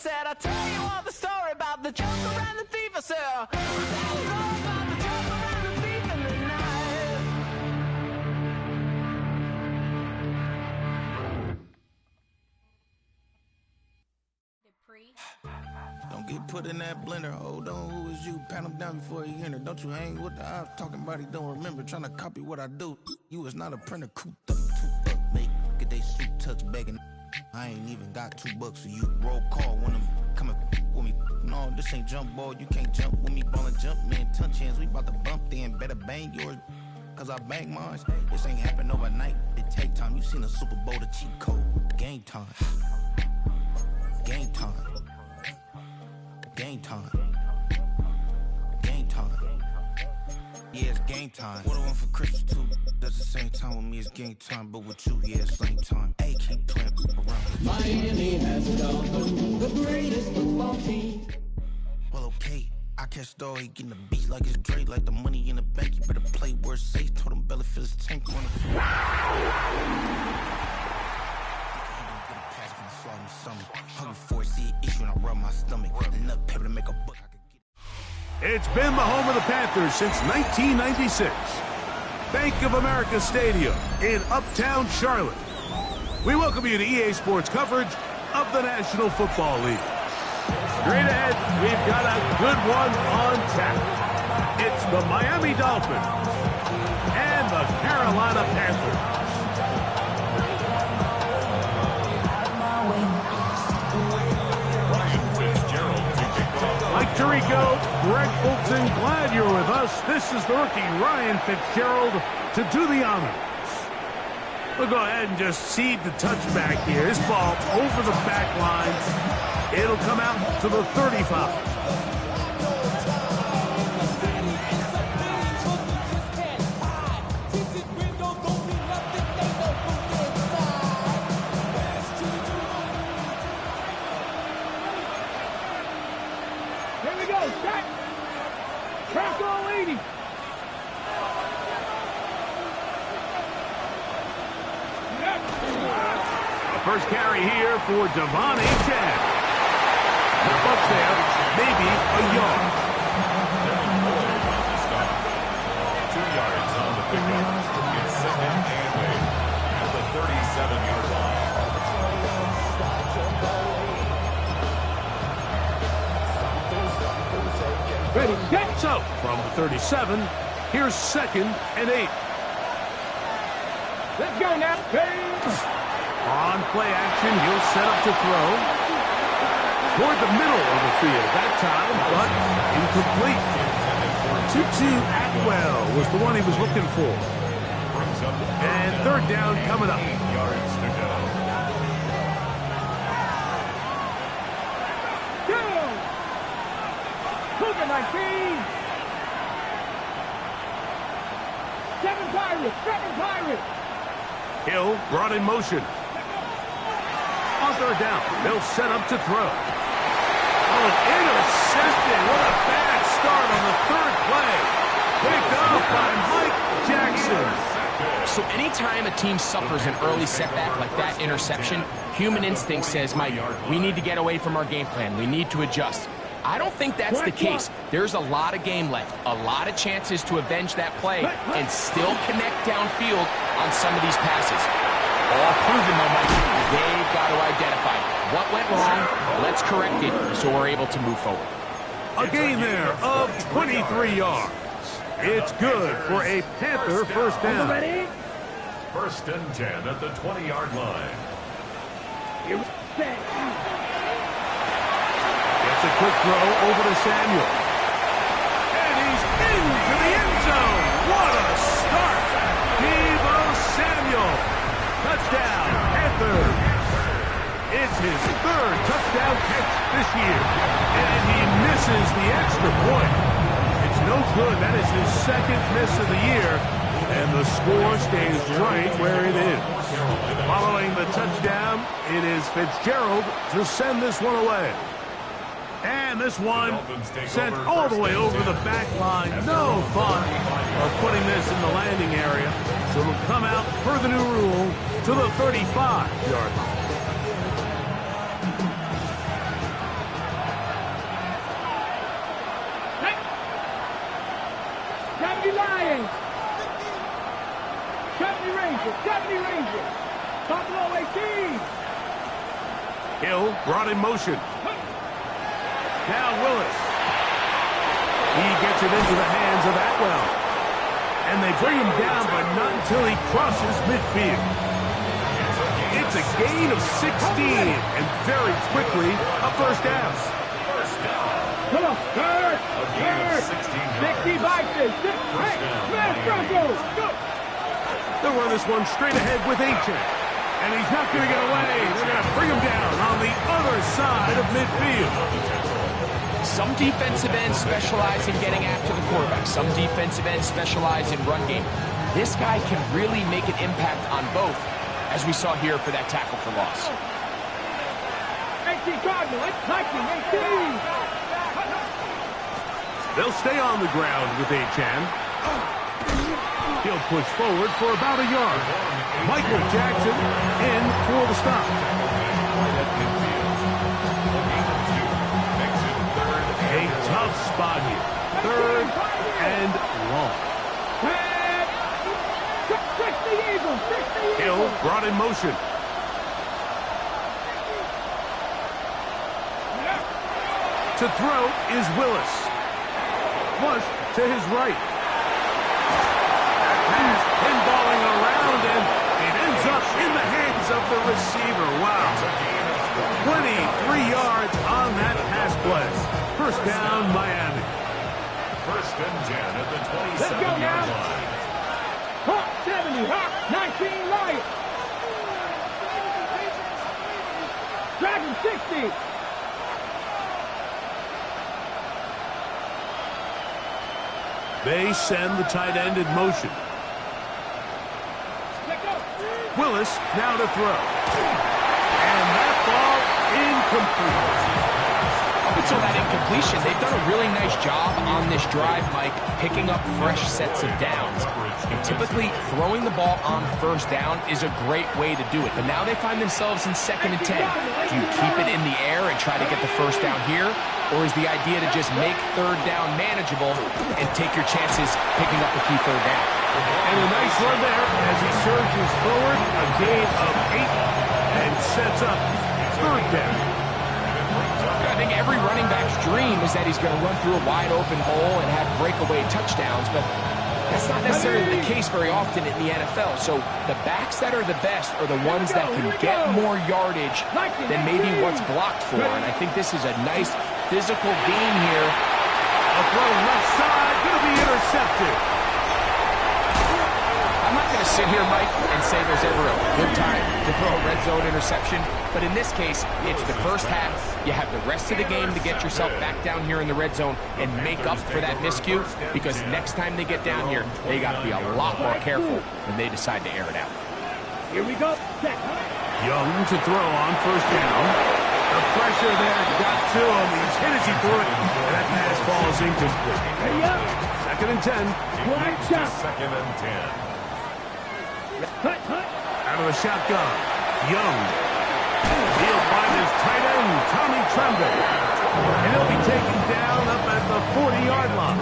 said, I'll tell you all the story about the joker and the thief. I said, I'll tell you all about the joker and the thief in the night. Don't get put in that blender. Hold on, who is you? Pat him down before he enter. Don't you hang with the ops talking about he don't remember. Trying to copy what I do. You is not a printer. Cooped up, too up, make. Get they suit tucks begging. I ain't even got $2 for you. Roll call when I'm coming with me. No, this ain't jump ball. You can't jump with me. Ballin' jump, man. Touch hands. We bout to bump then. Better bang yours. Cause I bang mine. This ain't happen overnight. It take time. You seen a Super Bowl, the cheat code. Game time. Game time. Game time. Game time. Yeah, it's game time. What I want for Christmas too. That's the same time with me, it's game time. But with you, yeah, it's same time. Hey, keep playing around. Miami has it all. The greatest football team. Well, okay. I catch the dog, he getting the beat like it's Dre, like the money in the bank. You better play where it's safe. Told him Bella fill his tank on it. Hungry for it, see it issue and I rub my stomach. Enough paper to make a book. It's been the home of the Panthers since 1996. Bank of America Stadium in Uptown Charlotte. We welcome you to EA Sports coverage of the National Football League. Straight ahead, we've got a good one on tap. It's the Miami Dolphins and the Carolina Panthers. Mike Tirico, Greg Bolton, glad you're with us. This is the rookie Ryan Fitzgerald to do the honors. We'll go ahead and just seed the touchback here. This ball over the back line. It'll come out to the 35. First carry here for Devon Achane. Not much there, maybe a yard. 2 yards on the pickup. It's second and 8 at the 37-yard line. Ready, get so from the 37. Here's second and 8. Let's go now. On play action, he'll set up to throw. Toward the middle of the field that time, but incomplete. Tutu Atwell was the one he was looking for. And third down coming up. 8 yards to go. Cougar 19. 7 Pirates. Hill brought in motion. On third down, they'll set up to throw. Oh, intercepted. What a bad start on the third play. Picked up by Mike Jackson. So anytime a team suffers an early setback like that interception, human instinct says, Mike, we need to get away from our game plan. We need to adjust. I don't think that's the case. There's a lot of game left, a lot of chances to avenge that play and still connect downfield on some of these passes. All proven, though, Mike. They've got to identify what went wrong. Let's correct it so we're able to move forward. A gain there of 23 yards. It's good for a Panther first down. First and 10 at the 20-yard line. Gets a quick throw over to Samuel. And he's into the end zone. What a start. Deebo Samuel. Touchdown, Panthers. It's his third touchdown catch this year. And he misses the extra point. It's no good. That is his second miss of the year. And the score stays right where it is. Following the touchdown, it is Fitzgerald to send this one away. And this one sent all the way over the back line. No fun of putting this in the landing area. So it'll come out per the new rule to the 35-yard line. 70 Rangers. 70 Rangers. Top low 18. Hill brought in motion. Now Willis. He gets it into the hands of Atwell. And they bring him down, but not until he crosses midfield. It's a gain of 16, and very quickly, a first down. Come on, third. 60 boxes. Man, Broncos. Go. They'll run this one straight ahead with Ancient. And he's not going to get away. They're going to bring him down on the other side of midfield. Some defensive ends specialize in getting after the quarterback. Some defensive ends specialize in run game. This guy can really make an impact on both, as we saw here for that tackle for loss. 18 Cardinal. It's touching. 18. They'll stay on the ground with Achan. He'll push forward for about a yard. Michael Jackson in for the stop. A tough spot here. Third and long. Hill brought in motion. To throw is Willis. Flush to his right. That pass pinballing around, and it ends up in the hands of the receiver. Wow. 23 yards on that pass play. First down, Miami. First and 10 at the Let's go 27-yard now. line. Hawk 70. Hawk 19 Lions. Dragon 60. They send the tight end in motion. Willis now to throw. And that ball incomplete. Up until that incompletion, they've done a really nice job on this drive, Mike, picking up fresh sets of downs. And typically, throwing the ball on first down is a great way to do it. But now they find themselves in 2nd and 10. Do you keep it in the air and try to get the first down here? Or is the idea to just make third down manageable and take your chances picking up a key third down? And a nice run there as he surges forward. A gain of 8 and sets up third down. I think every running back's dream is that he's going to run through a wide open hole and have breakaway touchdowns, but that's not necessarily the case very often in the NFL. So the backs that are the best are the ones that can get more yardage than maybe what's blocked for. And I think this is a nice physical game here. A throw left side, going to be intercepted. I'm not going to sit here, Mike, and say there's ever a good time to throw a red zone interception. But in this case, it's the first half. You have the rest of the game to get yourself back down here in the red zone and make up for that miscue. Because next time they get down here, they got to be a lot more careful when they decide to air it out. Here we go. Young to throw on first down. The pressure there got to him. He's hit as he threw it. And that pass ball is incomplete. Ready up. 2nd and 10. Wide shot. 2nd and 10. Hut, hut. Out of the shotgun. Young. He'll find his tight end, Tommy Tremble. And he'll be taken down up at the 40-yard line.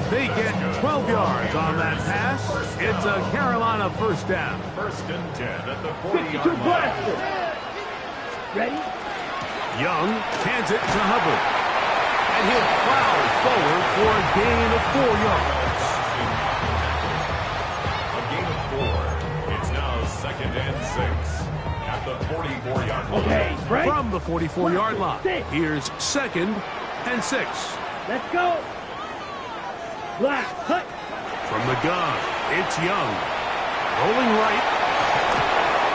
They get 12 yards on that pass. It's a Carolina first down. First and 10 at the 52 40-yard line. blaster. Ready? Young hands it to Hubbard. And he'll plow forward for a gain of 4 yards. A gain of 4. It's now 2nd and 6 at the 44-yard line. Okay, right. From the 44-yard line, here's 2nd and 6. Let's go. Black, hut. From the gun, it's Young. Rolling right.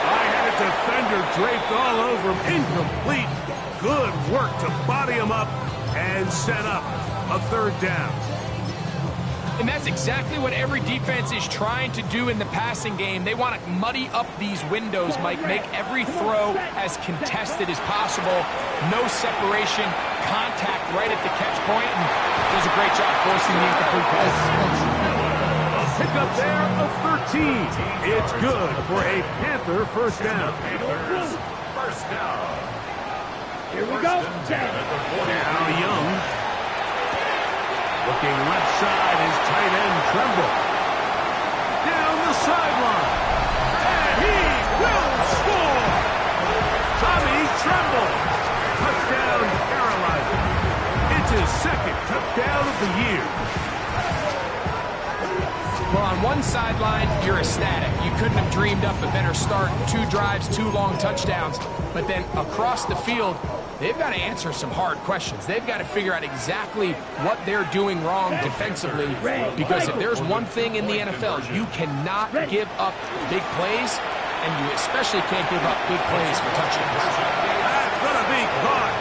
I had a defender draped all over him. Incomplete. Good work to body him up and set up a third down. And that's exactly what every defense is trying to do in the passing game. They want to muddy up these windows, Mike, make every throw as contested as possible. No separation, contact right at the catch point, and does a great job forcing the incomplete pass. A pickup there of 13. It's good for a Panther first down. First down. Here we go. Now Young. Looking left side is tight end Tremble. Down the down of the year. Well, on one sideline, you're ecstatic. You couldn't have dreamed up a better start. 2 drives, 2 long touchdowns. But then across the field, they've got to answer some hard questions. They've got to figure out exactly what they're doing wrong defensively. Because if there's one thing in the NFL, you cannot give up big plays, and you especially can't give up big plays for touchdowns. That's going to be caught.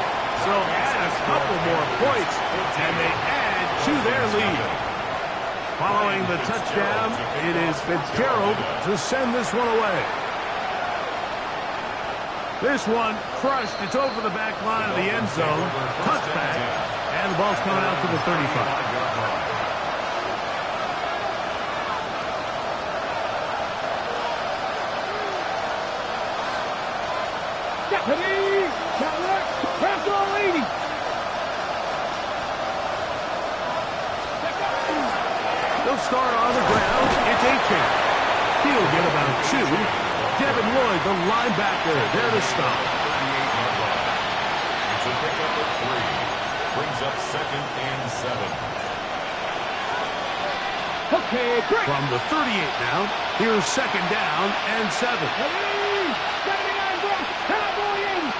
So add a couple more points, and they add to their lead. Following the touchdown, it is Fitzgerald to send this one away. This one crushed. It's over the back line of the end zone. Touchback. And the ball's coming out to the 35. Pass all 80. They'll start on the ground. It's A-Chain. He'll get about 2. Devin Lloyd, the linebacker, there to stop. It's a pickup of 3. Brings up 2nd and 7. Okay, great. From the 38 now, here's 2nd down and 7. 79 blocks. Cowboy 80.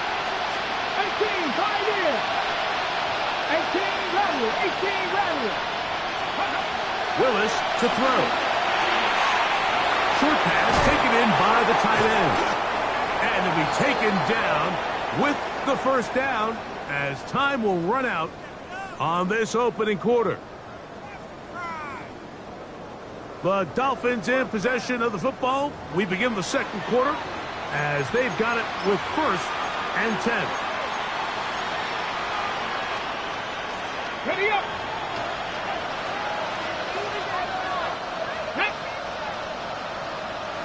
18, 5 here. 18, Rattle. 18, Rattle. Willis to throw. Short pass taken in by the tight end. And to be taken down with the first down as time will run out on this opening quarter. The Dolphins in possession of the football. We begin the second quarter as they've got it with 1st and 10. Ready up.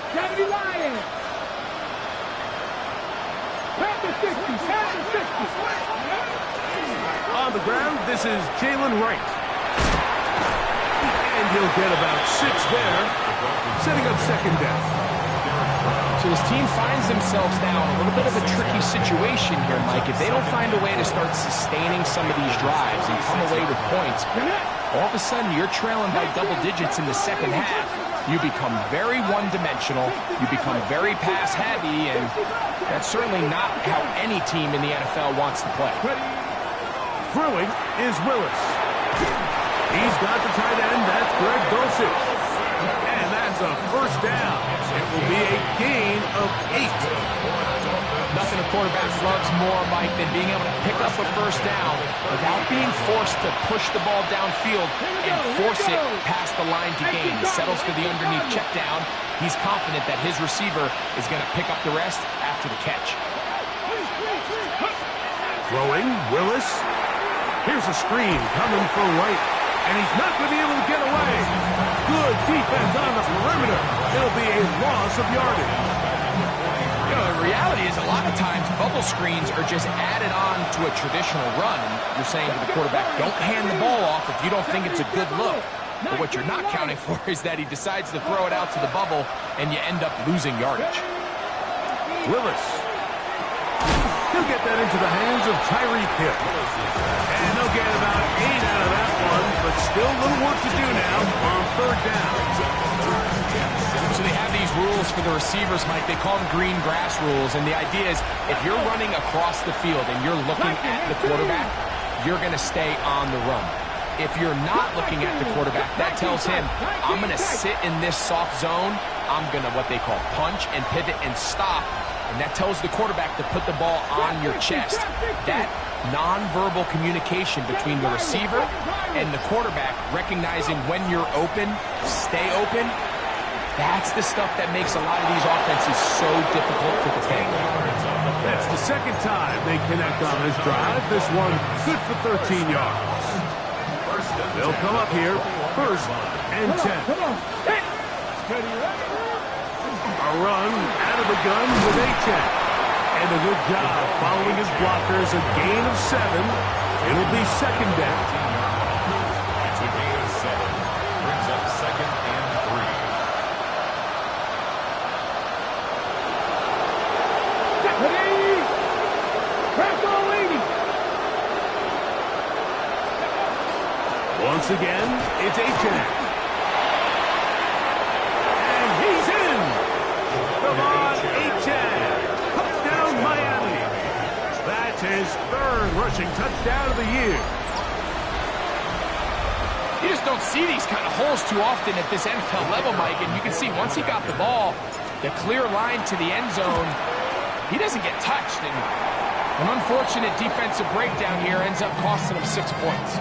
Kennedy Lion. Pass the 50. Pass the 50. On the ground, this is Jalen Wright. And he'll get about 6 there, setting up 2nd down. So his team finds themselves now in a little bit of a tricky situation here, Mike. If they don't find a way to start sustaining some of these drives and come away with points, all of a sudden you're trailing by double digits in the second half. You become very one-dimensional, you become very pass-heavy, and that's certainly not how any team in the NFL wants to play. Throwing is Willis. He's got the tight end, that's Greg Dulcich. And that's a 1st down. It will be a gain of 8. Nothing a quarterback loves more, Mike, than being able to pick up a 1st down without being forced to push the ball downfield and force it past the line to gain. He settles for the underneath check down. He's confident that his receiver is going to pick up the rest after the catch. Throwing, Willis. Here's a screen coming for Wright. And he's not going to be able to get away. Good defense on the perimeter. It'll be a loss of yardage. You know, the reality is a lot of times bubble screens are just added on to a traditional run. And you're saying to the quarterback, don't hand the ball off if you don't think it's a good look. But what you're not counting for is that he decides to throw it out to the bubble and you end up losing yardage. Willis. He'll get that into the hands of Tyreek Hill. And they'll get about 8 out of that one, but still a little work to do now on 3rd down. So they have these rules for the receivers, Mike. They call them green grass rules. And the idea is if you're running across the field and you're looking at the quarterback, you're going to stay on the run. If you're not looking at the quarterback, that tells him, I'm going to sit in this soft zone. I'm going to what they call punch and pivot and stop. And that tells the quarterback to put the ball on your chest. That nonverbal communication between the receiver and the quarterback, recognizing when you're open, stay open, that's the stuff that makes a lot of these offenses so difficult to defend. That's the 2nd time they connect on this drive. This one good for 13 yards. They'll come up here, 1st and 10. A run out of the gun with A-Chain. And a good job following his blockers. A gain of 7. It'll be 2nd down. It's a gain of 7. Brings up 2nd and 3. Pass all 80. Once again, it's Achan. And he's in! Devon Achan. Touchdown, Miami. That's his third rushing touchdown of the year. You just don't see these kind of holes too often at this NFL level, Mike. And you can see once he got the ball, the clear line to the end zone, he doesn't get touched. And an unfortunate defensive breakdown here ends up costing him 6 points.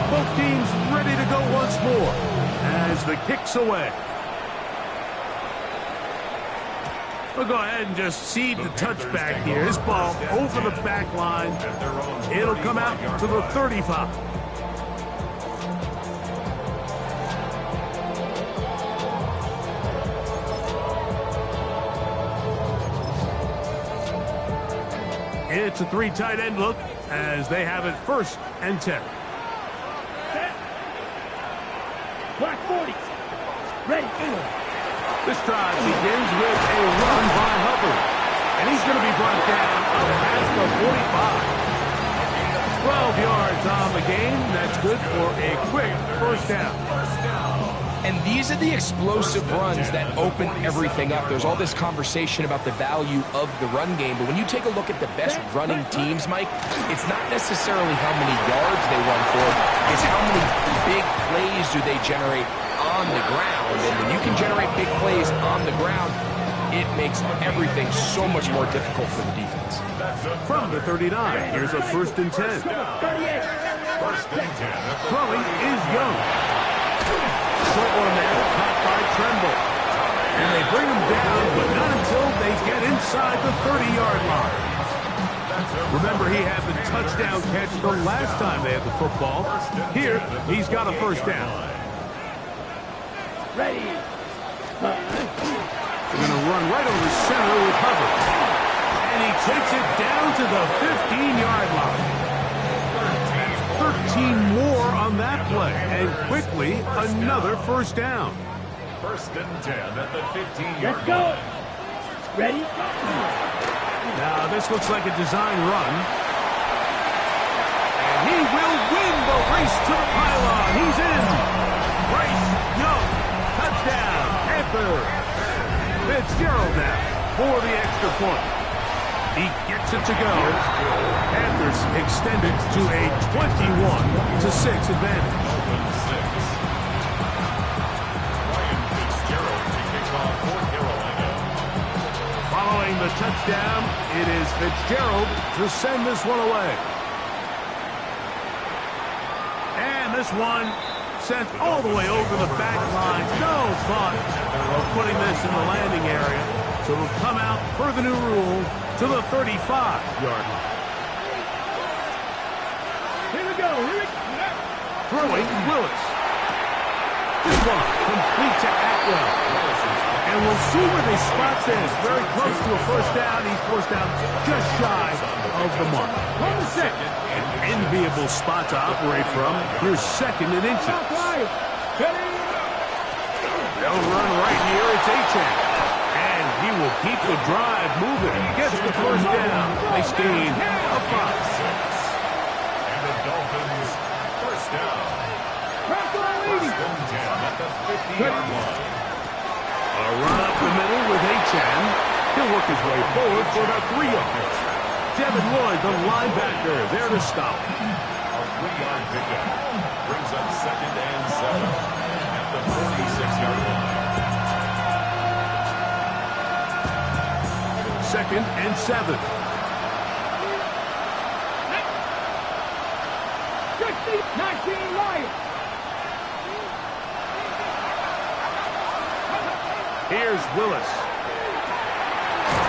Both teams ready to go once more as the kick's away. We'll go ahead and just seed the touchback here. This ball over the back line. It'll come out to the 35. It's a 3 tight end look as they have it 1st and 10. Set. Black 40. Ready. This drive begins with a run by Hubbard. And he's going to be brought down up past the 45. 12 yards on the game. That's good for a quick 1st down. And these are the explosive runs that open everything up. There's all this conversation about the value of the run game, but when you take a look at the best running teams, Mike, it's not necessarily how many yards they run for, it's how many big plays do they generate on the ground. And when you can generate big plays on the ground, it makes everything so much more difficult for the defense. From the 39, here's a 1st and 10. 38. Throwing is Young. Short one there, caught by Tremble. And they bring him down, but not until they get inside the 30-yard line. Remember, he had the touchdown catch the last time they had the football. Here, he's got a 1st down. Ready. They're going to run right over center with Hubbard. And he takes it down to the 15-yard line. 13 more on that play. And quickly, another 1st down. 1st and 10 at the 15-yard Let's go. line. Ready. Now, this looks like a design run. And he will win the race to the pylon. He's in. Bryce Young. Touchdown. Panther. Fitzgerald now for the extra point. He gets it to go. Panthers extended to a 21-6 advantage. Ryan Fitzgerald to kick off for Carolina. Following the touchdown, it is Fitzgerald to send this one away. And this one sent all the way over the back line. No thought of putting this in the landing area. So it'll come out per the new rule to the 35-yard line. Here we go. Throwing Willis. This one complete to Atwell. And we'll see where they spot this. Very close to a 1st down. He's forced out just shy of the mark. An enviable spot to operate from. Here's 2nd and inches. They'll run right here. It's Achan. And he will keep the drive moving. He gets the 1st down. Nice gain of 5. And the Dolphins 1st down. 1st and 10 at the 50-yard line. A run up the middle with Achan. He'll work his way forward for about 3 yards. Devin Lloyd, the linebacker, there to stop. A 3-yard pickup brings up 2nd and 7 at the 46-yard line. 2nd and 7. 19 Lions. Here's Willis.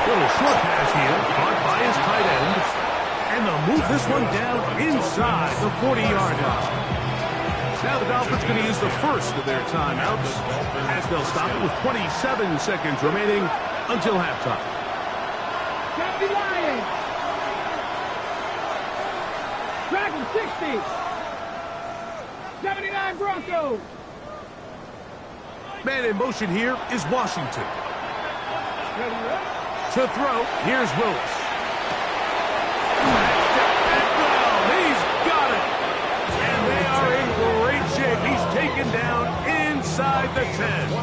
Little short pass here, caught by his tight end. And they'll move this one down inside the 40-yard line. Now the Dolphins going to use the 1st of their timeouts as they'll stop it with 27 seconds remaining until halftime. 70 Lions. Dragon 60. 79 Broncos. Man in motion here is Washington. Ready. To throw, here's Willis. inside the 10.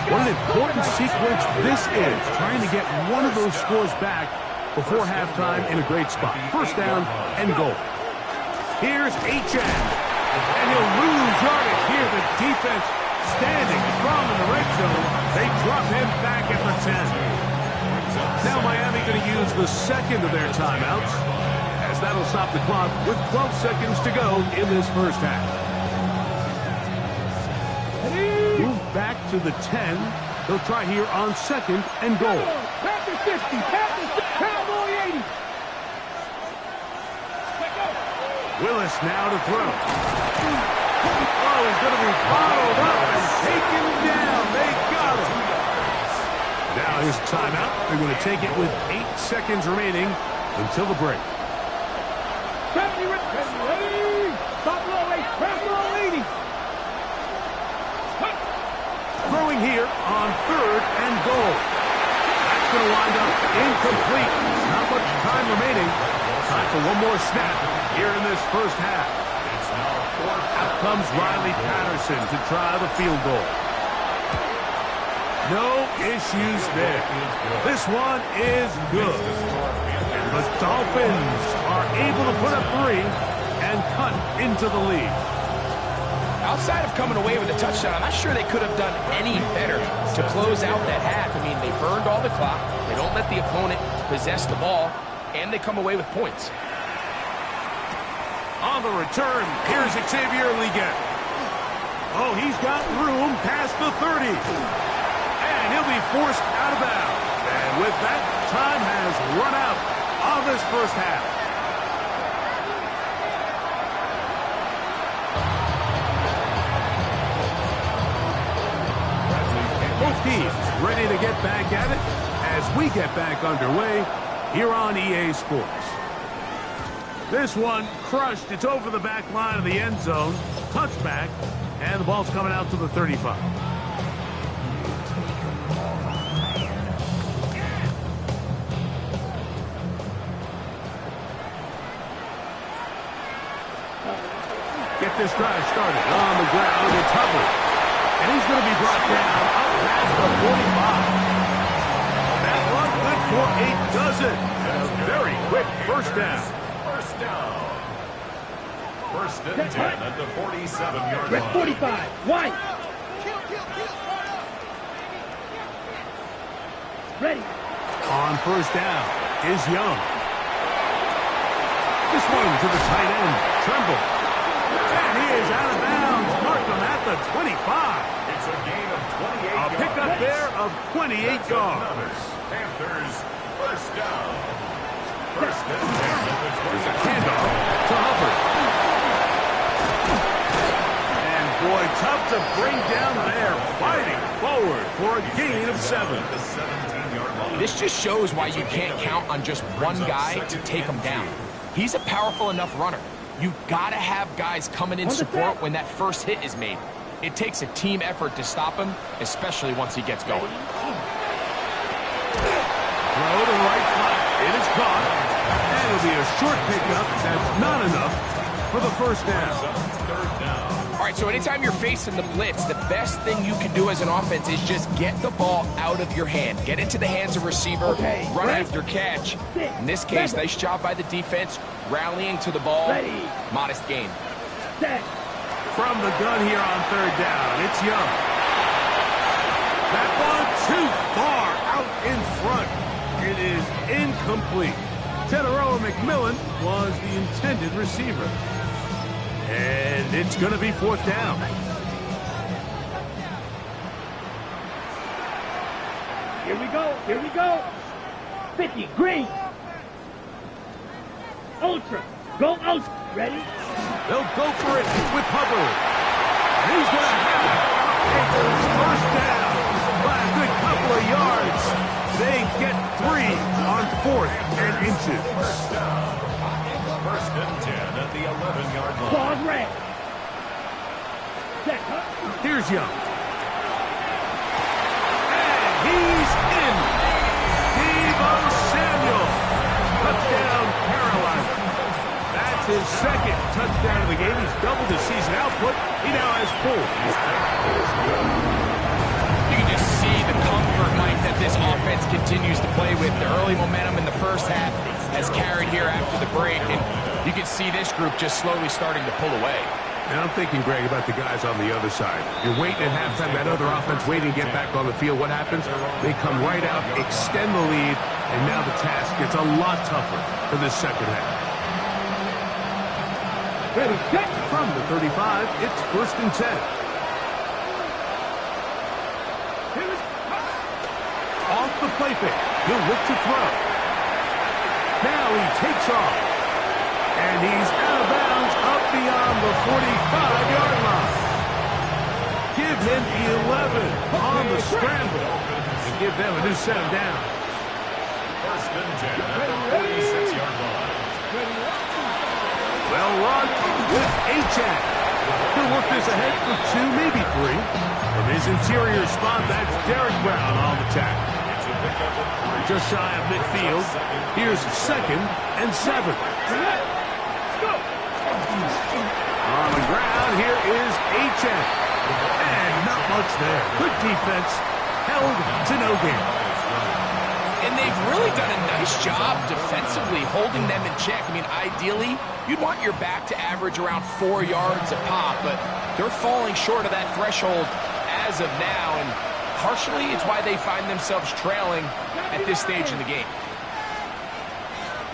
What an important sequence this is, trying to get one of those scores back before halftime in a great spot. First down and goal. Here's H.N. And he'll lose yardage here. The defense standing strong in the red zone. They drop him back at the 10. Now Miami going to use the second of their timeouts, as that'll stop the clock with 12 seconds to go in this first half. Move back to the 10. They'll try here on second and goal. Panther 50, Cowboy 80. Willis now to throw. Oh, he's going to be followed up and taken down. They got him. Now here's a timeout. They're going to take it with 8 seconds remaining until the break. Throwing here on third and goal. That's going to wind up incomplete. Not much time remaining. Time for one more snap here in this first half. Out comes Riley Patterson to try the field goal. No issues there. This one is good. And the Dolphins are able to put up 3 and cut into the lead. Outside of coming away with a touchdown, I'm not sure they could have done any better to close out that half. I mean, they burned all the clock. They don't let the opponent possess the ball, and they come away with points. On the return, here's Xavier Leggett. Oh, he's got room past the 30. And he'll be forced out of bounds. And with that, time has run out on this first half. Both teams ready to get back at it as we get back underway here on EA Sports. This one crushed. It's over the back line of the end zone. Touchback. And the ball's coming out to the 35. Get this drive started on the ground. It's Hubbard. And he's going to be brought down up past the 45. That one good for a dozen. And a very quick first down. First down. First and 10 at the 47-yard line. 45, White. Ready. On first down is Young. This one to the tight end, Tremble. And he is out of bounds. Mark him at the 25. It's a gain of 28 yards. A pickup there of 28 yards. Panthers, first down. First and 10 at the 20. There's a handoff to Hubbard. And boy, tough to bring down there. Fighting forward for a gain of 7. The 17-yard line. This just shows why you can't count on just one guy to take him down. He's a powerful enough runner. You gotta have guys coming in support when that first hit is made. It takes a team effort to stop him, especially once he gets going. Throw to the right flat. It is caught. And it'll be a short pickup. That's not enough for the first down. Third down. All right, so anytime you're facing the blitz, the best thing you can do as an offense is just get the ball out of your hand. Get into the hands of receiver, run after catch. In this case, nice job by the defense, rallying to the ball. Modest gain. From the gun here on third down, it's Young. That one too far out in front. It is incomplete. Teteroa McMillan was the intended receiver. And it's going to be fourth down. Here we go. Here we go. 50, green. Ultra. Go Ultra. Ready? They'll go for it with Hubbard. And he's going to have it. Akers first down by a good couple of yards. They get 3 on fourth and inches. First down. First and 10 at the 11-yard line. Ball red. Here's Young. And he's in. Deebo Samuel. Touchdown, Carolina. That's his second touchdown of the game. He's doubled his season output. He now has 4. You can just see the comfort, Mike, that this offense continues to play with. The early momentum in the first half has carried here after the break, and you can see this group just slowly starting to pull away. And I'm thinking, Greg, about the guys on the other side. You're waiting at halftime, that other offense waiting to get back on the field. What happens? They come right out, extend the lead, and now the task gets a lot tougher for this second half. Ready, set. From the 35, it's 1st and 10. Off the play fake. He'll look to throw. Now he takes off. And he's out of bounds up beyond the 45-yard line. Give him 11 on the scramble. And give them a new set of downs. 1st and 10 at the 46-yard line. Well run with Achan. He'll work this ahead for 2, maybe 3. From his interior spot, that's Derek Brown on the tackle. Just shy of midfield. Here's 2nd and 7. On the ground, here is Achan. And not much there. Good defense. Held to no gain. And they've really done a nice job defensively holding them in check. I mean, ideally, you'd want your back to average around 4 yards a pop, but they're falling short of that threshold as of now, and partially it's why they find themselves trailing at this stage in the game.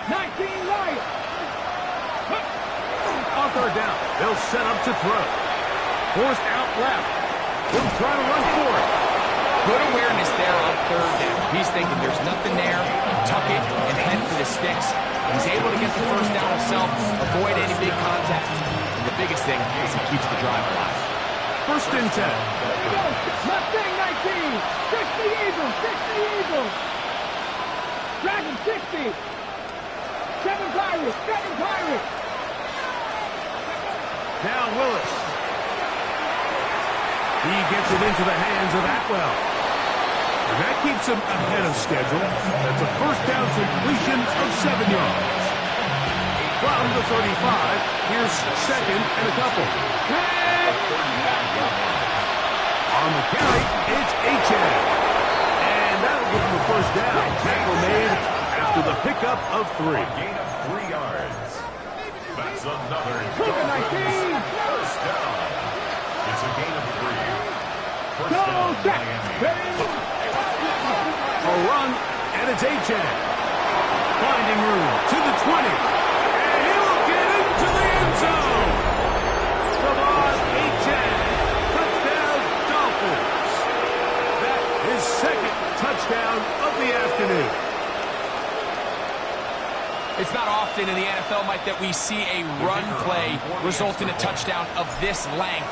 19 Lions. On 3rd down, they'll set up to throw. Forced out left. He'll try to run for it. Good awareness there on 3rd down. He's thinking there's nothing there, tuck it, and head for the sticks. He's able to get the 1st down himself, avoid any big contact. And the biggest thing is he keeps the drive alive. 1st and 10. Mustang 19. 60 Eagles. 60 Eagles. Dragon 60. 7 Pirates. 7 Pirates. Now Willis. He gets it into the hands of Atwell. And that keeps him ahead of schedule. That's a 1st down completion of 7 yards. From the 35, here's 2nd and a couple. On the carry, it's Achan. And that'll give him the 1st down. Tackle made after the pickup of 3. Gain of 3 yards. That's another 1st down. It's a gain of 3. 1st down, Miami. A run, and it's Achan. Finding room to the 20. And he'll get into the end zone. Come on, Achan. Touchdown, Dolphins. That is 2nd touchdown of the afternoon. It's not often in the NFL, Mike, that we see a run play result in a touchdown of this length.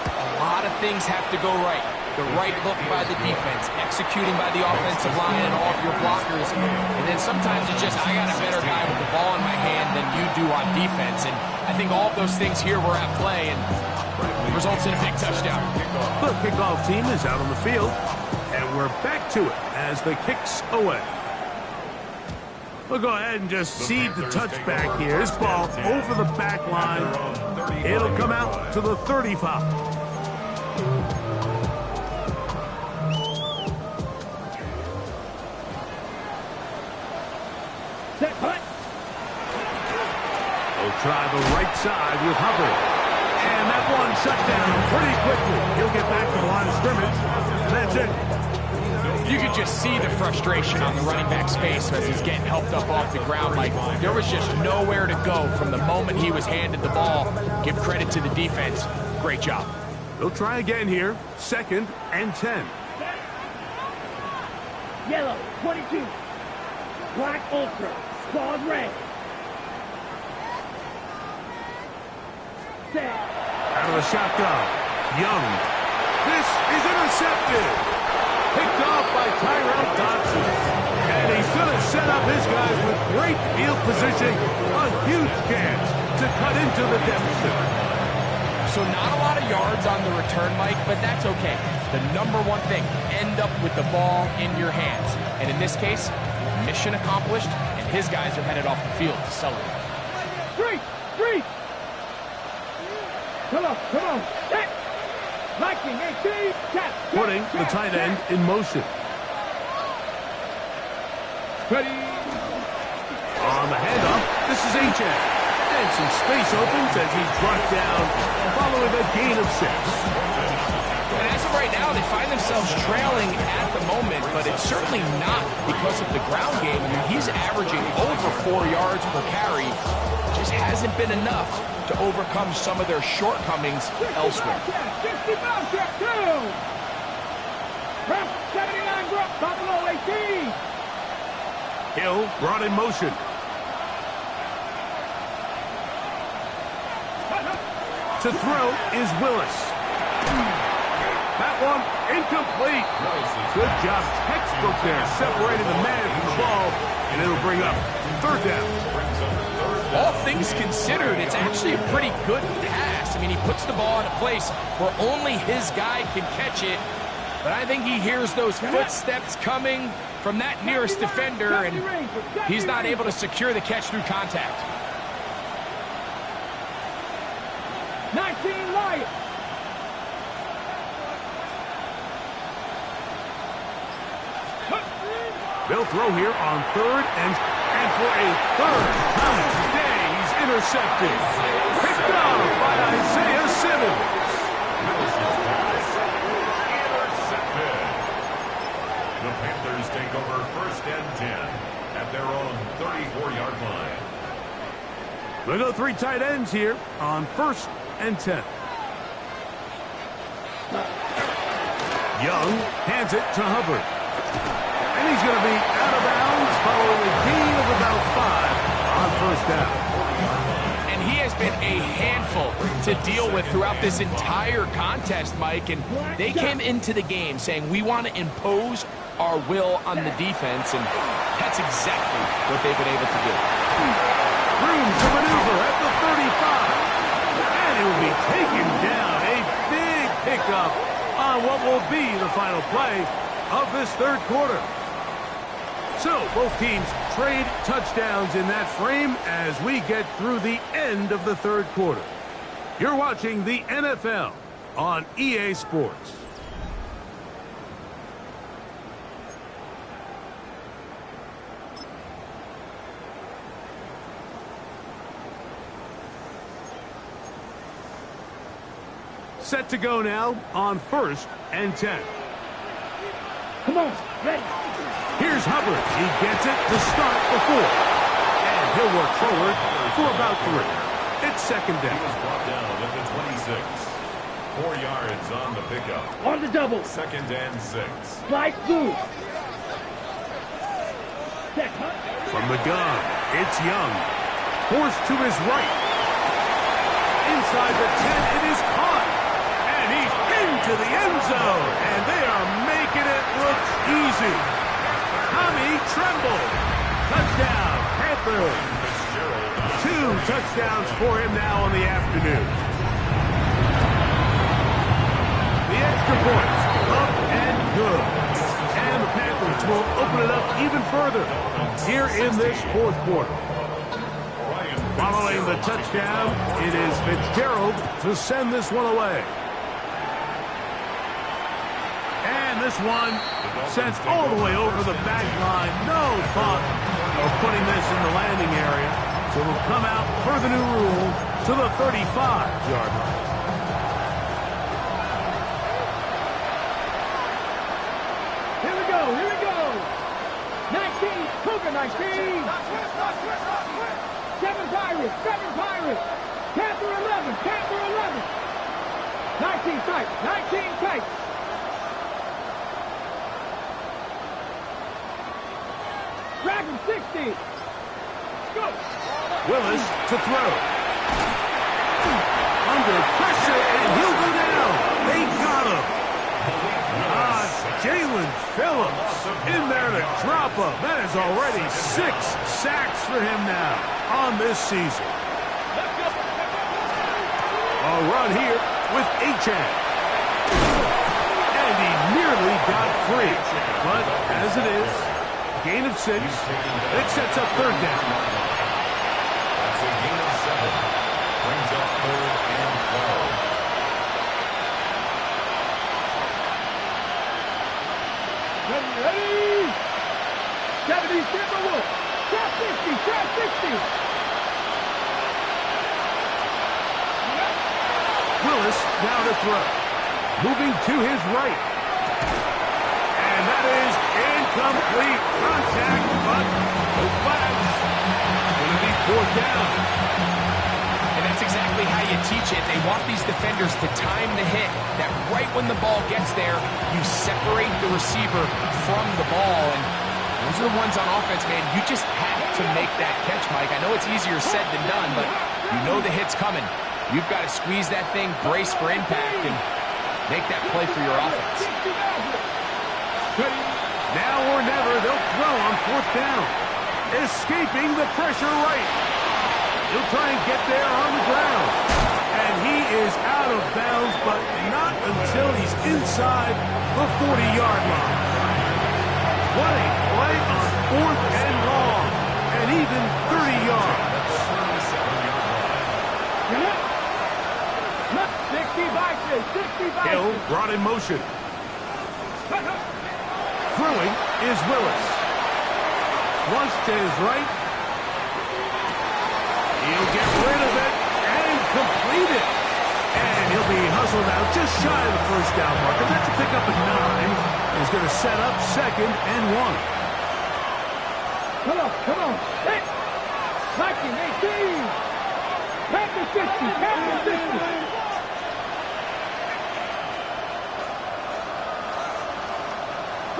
A lot of things have to go right. The right look by the defense, executing by the offensive line and all of your blockers. And then sometimes it's just, I got a better guy with the ball in my hand than you do on defense. And I think all of those things here were at play and results in a big touchdown. The kickoff team is out on the field, and we're back to it as the kicks away. We'll go ahead and just seed the touchback here. This ball over the back line. It'll come out to the 35. Set punt. They'll try the right side with Hubbard. And that one shut down pretty quickly. He'll get back to the line of scrimmage. And that's it. You could just see the frustration on the running back's face as he's getting helped up off the ground. Like, there was just nowhere to go from the moment he was handed the ball. Give credit to the defense. Great job. They'll try again here. 2nd and 10. Yellow 22. Black Ultra. Claude red. Set. Out of the shotgun. Young. This is intercepted. Picked off by Tyrell Dodson. And he's going to set up his guys with great field position. A huge chance to cut into the deficit. So not a lot of yards on the return, Mike, but that's okay. The number one thing, end up with the ball in your hands. And in this case, mission accomplished, and his guys are headed off the field to celebrate. Three. Come on, come on. Set. Liking 18. Set. Putting the tight end in motion. Ready. On the handoff, this is H.A. And some space opens as he's brought down following a gain of 6. And as of right now, they find themselves trailing at the moment, but it's certainly not because of the ground game. I mean, he's averaging over 4 yards per carry. Just hasn't been enough to overcome some of their shortcomings elsewhere. 65 check, 2. Press 79 drop, Buffalo 18. Hill brought in motion. To throw is Willis. That one incomplete. Good job, textbook there, separating the man from the ball, and it'll bring up 3rd down. All things considered, it's actually a pretty good pass. I mean, he puts the ball in a place where only his guy can catch it, but I think he hears those footsteps coming from that nearest defender, and he's not able to secure the catch through contact. 19 Lions. They'll throw here on 3rd and for a 3rd time today, he's intercepted. Picked off by Isaiah Simmons. Intercepted. The Panthers take over 1st and 10 at their own 34-yard line. They'll go 3 tight ends here on 1st and 10. Young hands it to Hubbard. And he's going to be out of bounds following a gain of about 5 on 1st down. And he has been a handful to deal with throughout this entire contest, Mike. And they came into the game saying, we want to impose our will on the defense. And that's exactly what they've been able to do. Room to maneuver at the 35. And it will be taken down. A big pickup on what will be the final play of this 3rd quarter. So both teams trade touchdowns in that frame as we get through the end of the 3rd quarter. You're watching the NFL on EA Sports. Set to go now on 1st and 10. Come on, ready. Here's Hubbard. He gets it to start the 4. And he'll work forward for about 3. It's 2nd He down. was brought down at the 26. 4 yards on the pickup. On the double. 2nd and 6. Slide through. Set. From the gun, it's Young. Forced to his right. Inside the 10, it is caught. And he's into the end zone. And they are making it look easy. Tommy Tremble. Touchdown, Panthers. 2 touchdowns for him now on the afternoon. The extra points, up and good. And the Panthers will open it up even further here in this 4th quarter. Following the touchdown, it is Fitzgerald to send this one away. And this one sent all the way over the back line. No thought of putting this in the landing area. So it'll come out per the new rule to the 35-yard line. Here we go, here we go. 19, Cougar 19. 7 Pirates, 7 Pirates. Panther 11, Panther 11. 19 tight, 19 tight. Dragon 60. Go. Willis to throw. Under pressure, and he'll go down. They got him. Jalen Phillips in there to drop him. That is already 6 sacks for him now on this season. A run here with H.A. And he nearly got free. But as it is, gain of 6. It sets up 3rd down. That's a gain of 7. Brings up 3rd and 12. Willis now to throw. Moving to his right. And that is incomplete contact, but no flags. Going to be fourth down. And that's exactly how you teach it. They want these defenders to time the hit, that right when the ball gets there, you separate the receiver from the ball. And those are the ones on offense, man. You just have to make that catch, Mike. I know it's easier said than done, but you know the hit's coming. You've got to squeeze that thing, brace for impact, and make that play for your offense. Now or never, they'll throw on fourth down. Escaping the pressure right. He'll try and get there on the ground. And he is out of bounds, but not until he's inside the 40-yard line. What a play on fourth and long, and even 30 yards. 65. Hill brought in motion. Throwing is Willis. Flush to his right. He'll get rid of it and complete it. And he'll be hustled out just shy of the first down marker. That's a pickup at 9. He's going to set up second and 1. Come on. Hey! 19, 18. Back to 60. Back to 60.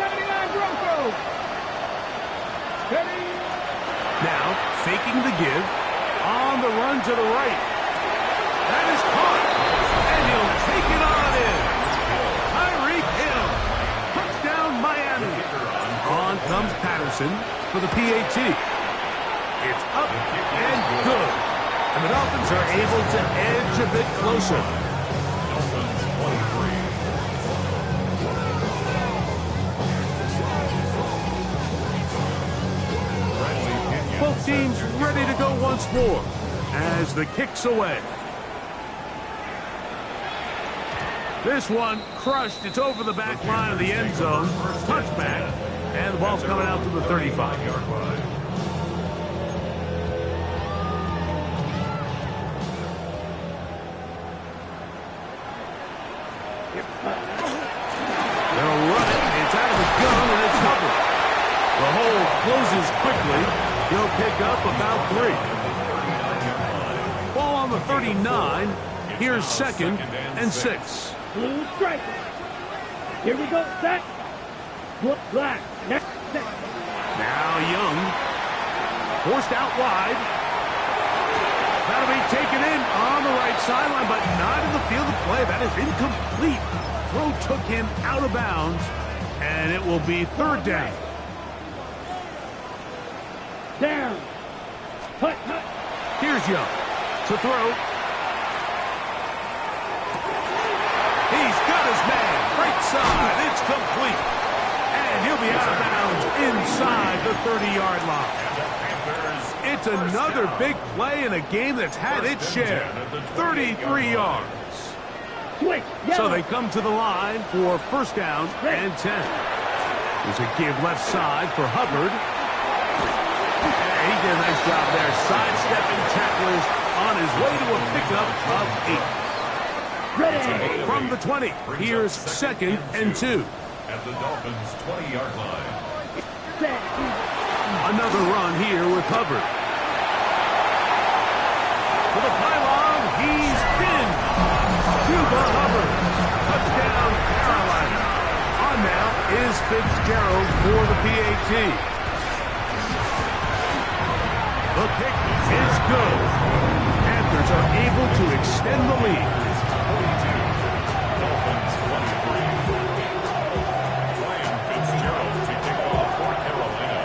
79 Broncos. Ready? Now, faking the give. On the run to the right. That is caught. And he'll take it on in. Tyreek Hill. Touchdown, Miami. On comes Patterson for the PAT. It's up and good. And the Dolphins are able to edge a bit closer. Dolphins 23. Both teams ready to go once more as the kick's away. This one crushed. It's over the back line of the end zone. Touchback. And the ball's coming out to the 35-yard line. They'll run it. It's out of the gun, and it's covered. The hole closes quickly. He'll pick up about 3. Ball on the 39. Here's second and 6. Blue striker. Here we go. Set. Black. Next. Now Young. Forced out wide. That'll be taken in on the right sideline, but not in the field of play. That is incomplete. Throw took him out of bounds, and it will be third down. Down. Hut. Here's Young to throw. He's got his man. Right side. It's complete. And he'll be out of bounds inside the 30-yard line. It's another big play in a game that's had its share. 33 yards. So they come to the line for first down and 10. There's a give left side for Hubbard. He did a nice job there, sidestepping tacklers on his way to a pickup of 8. From the 20, here's second and 2. At the Dolphins' 20-yard line. Another run here with Hubbard. To the pylon, he's pinned. Cuba Hubbard. Touchdown, Carolina. On now is Fitzgerald for the PAT. The kick is good. Panthers are able to extend the lead. Dolphins 23. Ryan Fitzgerald to kick off for Carolina.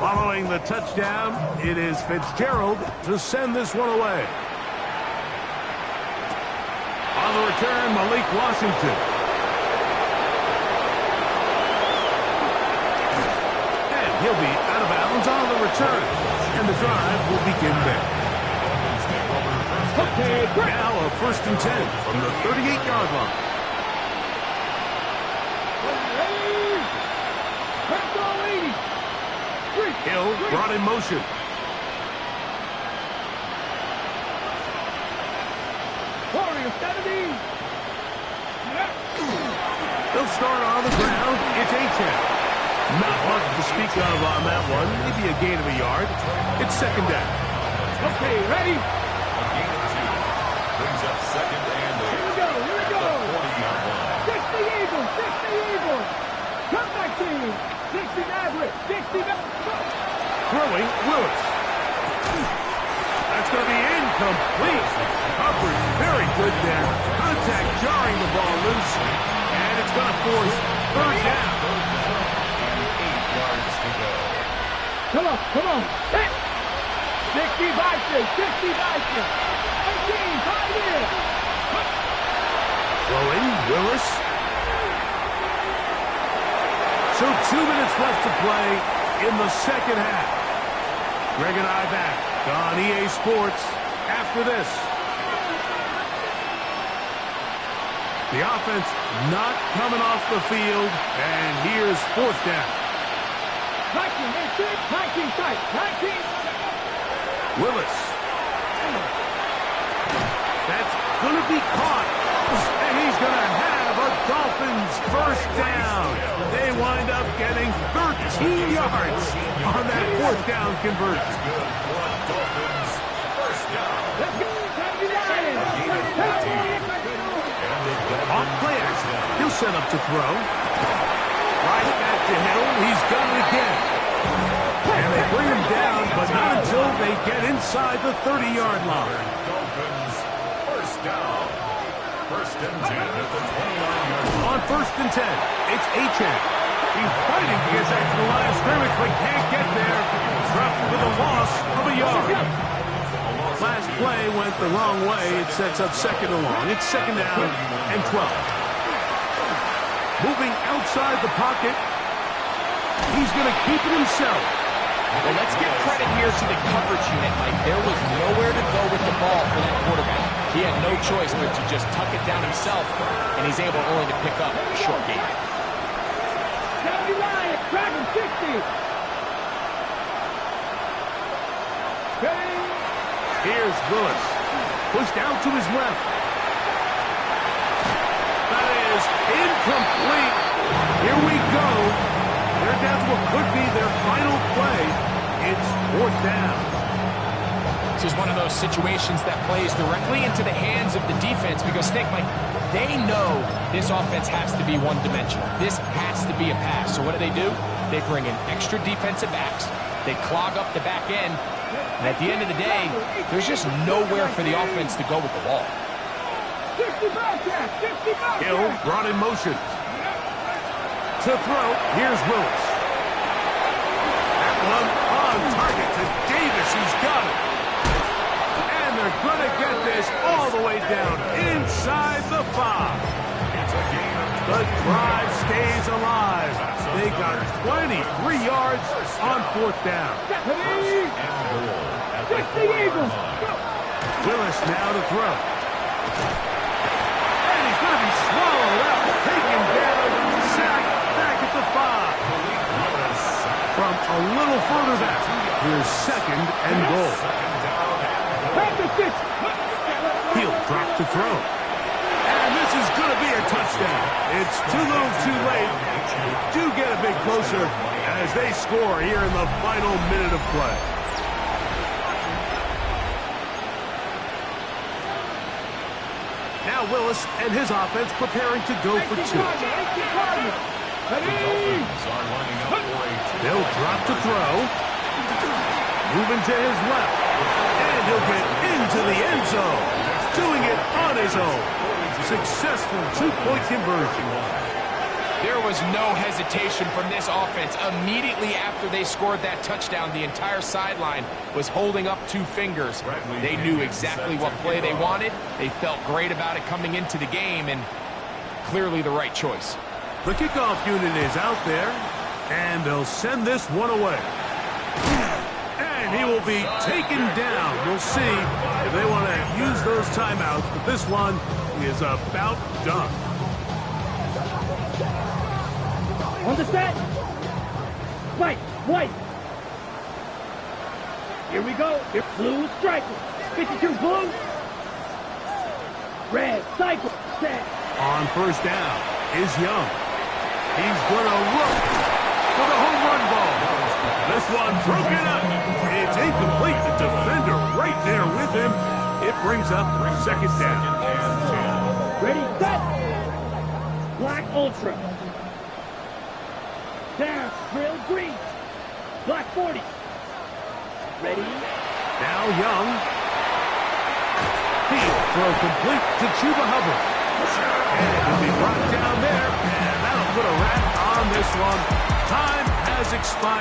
Following the touchdown, it is Fitzgerald to send this one away. On the return, Malik Washington. And he'll be out of bounds on the return. And the drive will begin there. Dolphins take over first Okay, break. Now a 1st and 10 from the 38-yard line. Ready? Press all 80. Hill brought in motion. Warrior 70. They'll start on the ground. It's A-10. Not much to speak of on that one. Maybe a gain of a yard. It's 2nd down. Okay, ready? A gain of 2. Brings up 2nd and 8. Here we go, here we go. The 40-yard line. 60 Eagles, 60 Eagles. Comeback team. 60 Maverick, 60 Maverick. Throwing, Willis. That's going to be incomplete. Coverage very good there. Contact jarring the ball loose. And it's going to force 3rd down. 8 yards to go. Come on, come on. 60 Vikings, 60 Vikings. 18, 5 in. Throwing, Willis. So 2 minutes left to play in the 2nd half. Greg and I back on EA Sports after this. The offense not coming off the field, and here's 4th down. 19 tight, 19. Willis. That's going to be caught, and he's going to have a Dolphins 1st down. They wind up getting 13 yards on that 4th down conversion. Dolphins 1st down. Let's go, 79. Off play action. He'll set up to throw. Right back to Hill. He's done it again. And they bring him down, but not until they get inside the 30-yard line. Dolphins 1st down. 1st and 10 at the 29-yard line. On 1st and 10, it's A-Chan. He's fighting to get back to the line of scrimmage, but can't get there. Dropped for the loss of a yard. Last play went the wrong way. It sets up 2nd and long. It's 2nd down and 12. Moving outside the pocket. He's going to keep it himself. Well, let's give credit here to the coverage unit. Like, there was nowhere to go with the ball for that quarterback. He had no choice but to just tuck it down himself, and he's able only to pick up a short gain. 79, Dragon 60. Here's Willis. Pushed out to his left. That is incomplete. Here we go. They're down to what could be their final play. It's 4th down. This is one of those situations that plays directly into the hands of the defense because, Nick, like, they know this offense has to be one-dimensional. This has to be a pass. So what do? They bring in extra defensive backs. They clog up the back end. And at the end of the day, there's just nowhere for the offense to go with the ball. 60 Bobcats, 60 Bobcats. Hill brought in motion. To throw, here's Willis. That one on target to Davis. He's got it. And they're going to get this all the way down inside the 5. The drive stays alive. They got 23 yards on 4th down. 60 Eagles. Willis now to throw. And he's going to be swallowed up, taken down, sacked back at the 5. From a little further back, here's 2nd and goal. He'll drop to throw. And this is going to be a touchdown. It's too little too late. Do get a bit closer as they score here in the final minute of play. Now Willis and his offense preparing to go for 2. They'll drop to throw. Moving to his left. And he'll get into the end zone. Doing it on his own. Successful 2-point conversion. There was no hesitation from this offense. Immediately after they scored that touchdown, the entire sideline was holding up 2 fingers. They knew exactly what play they wanted. They felt great about it coming into the game, and clearly the right choice. The kickoff unit is out there, and they'll send this one away. And he will be taken down. We'll see if They want to use those timeouts, but this one is about done. On the set. White, white. Here we go. Blue striker. 52 blue. Red cycle. Set. On first down is Young. He's going to look for the home run ball. This one broken up. It's incomplete. The defender right there with him. It brings up second down. Ready, set. Black Ultra. Down, Drill Green. Black 40. Ready. Now Young. Field throw complete to Chuba Hubbard. And he'll be brought down there. And that'll put a wrap on this one. Time has expired.